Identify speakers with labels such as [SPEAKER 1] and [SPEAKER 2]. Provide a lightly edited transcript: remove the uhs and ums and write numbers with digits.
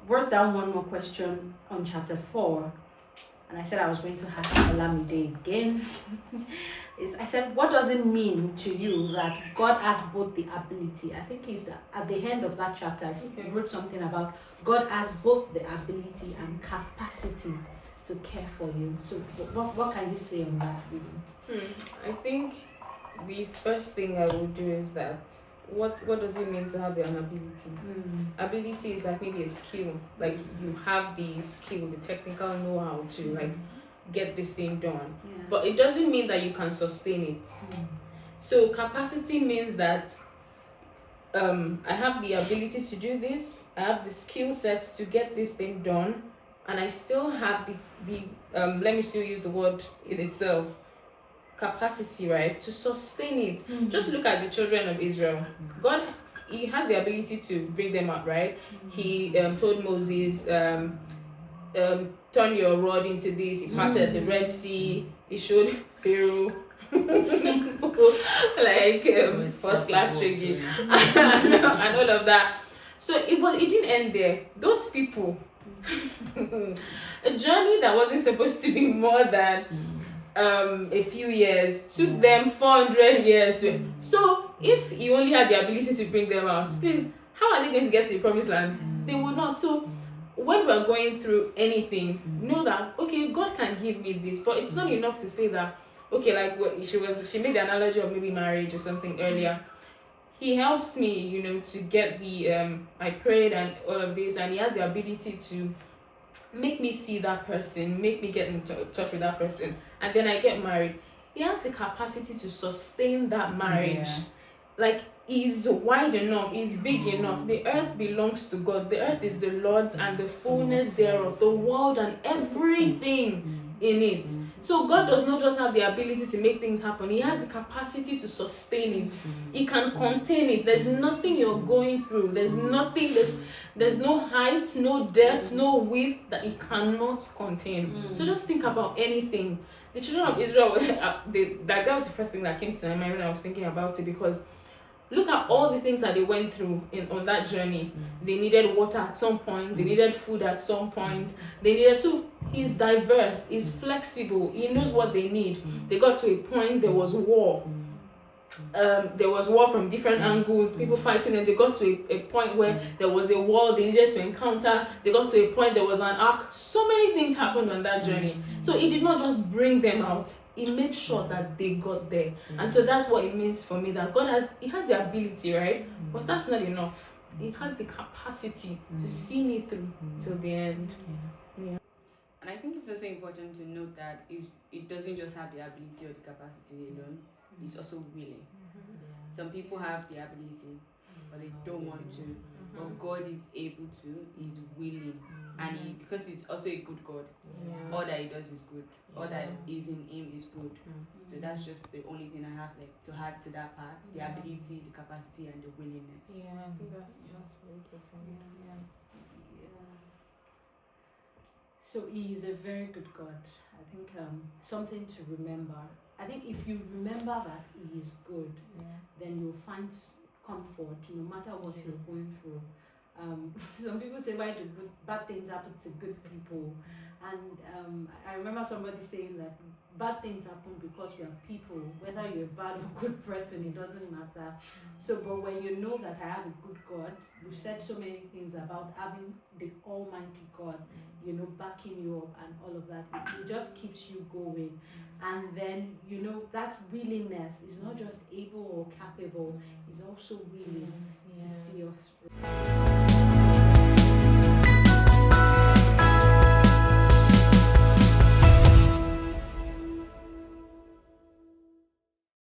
[SPEAKER 1] wrote down one more question on chapter 4, and I said I was going to ask Olamide again. I said, what does it mean to you that God has both the ability? I think he's at the end of that chapter, he wrote something about God has both the ability and capacity to care for you. So what can you say on that really?
[SPEAKER 2] I think the first thing I would do is that what does it mean to have an ability? Ability is like maybe a skill, like you have the skill, the technical know-how to like get this thing done, but it doesn't mean that you can sustain it. So capacity means that I have the ability to do this, I have the skill sets to get this thing done, and I still have the let me still use the word in itself, capacity, right, to sustain it. Just look at the children of Israel. God, he has the ability to bring them up, right? He told Moses, turn your rod into this. He parted the Red Sea. He showed Pharaoh like first class training and all of that. So it didn't end there. Those people, a journey that wasn't supposed to be more than a few years took them 400 years to. So if you only had the ability to bring them out, please, how are they going to get to the promised land? They will not. So when we are going through anything, know that okay, God can give me this, but it's not enough to say that okay, like what she made the analogy of maybe marriage or something earlier. He helps me, to get the I prayed and all of this, and he has the ability to make me see that person, make me get in touch with that person, and then I get married. He has the capacity to sustain that marriage. Like, he's wide enough, he's big enough. The earth belongs to God. The earth is the Lord's and the fullness thereof, the world and everything in it. So God does not just have the ability to make things happen, he has the capacity to sustain it. He can contain it. There's nothing you're going through, there's no height, no depth, no width that he cannot contain. So just think about anything. The children of Israel, that was the first thing that came to my mind when I was thinking about it, because look at all the things that they went through on that journey. They needed water at some point. They needed food at some point. So he's diverse. He's flexible. He knows what they need. They got to a point, there was war. There was war from different angles, people fighting, and they got to a point where there was a wall they needed to encounter. They got to a point, there was an ark. So many things happened on that journey. So he did not just bring them out, he made sure that they got there. And so that's what it means for me, that God has the ability, right? But that's not enough. He has the capacity to see me through till the end.
[SPEAKER 3] And I think it's also important to note that it doesn't just have the ability or the capacity alone, it's also willing. Some people have the ability, but they don't want to. But God is able to, he's willing. And because it's also a good God, all that he does is good. All that is in him is good. So that's just the only thing I have to add to that part: the ability, the capacity, and the willingness.
[SPEAKER 2] Yeah, I think that's very good for me.
[SPEAKER 1] So he is a very good God. I think something to remember. I think if you remember that he is good, then you'll find comfort no matter what you're going through. Some people say why do bad things happen to good people, and I remember somebody saying that bad things happen because we are people. Whether you're a bad or good person, it doesn't matter. So, but when you know that I have a good God, you've said so many things about having the Almighty God, backing you up and all of that. It just keeps you going. And then, that willingness is not just able or capable, it's also willing to see us through.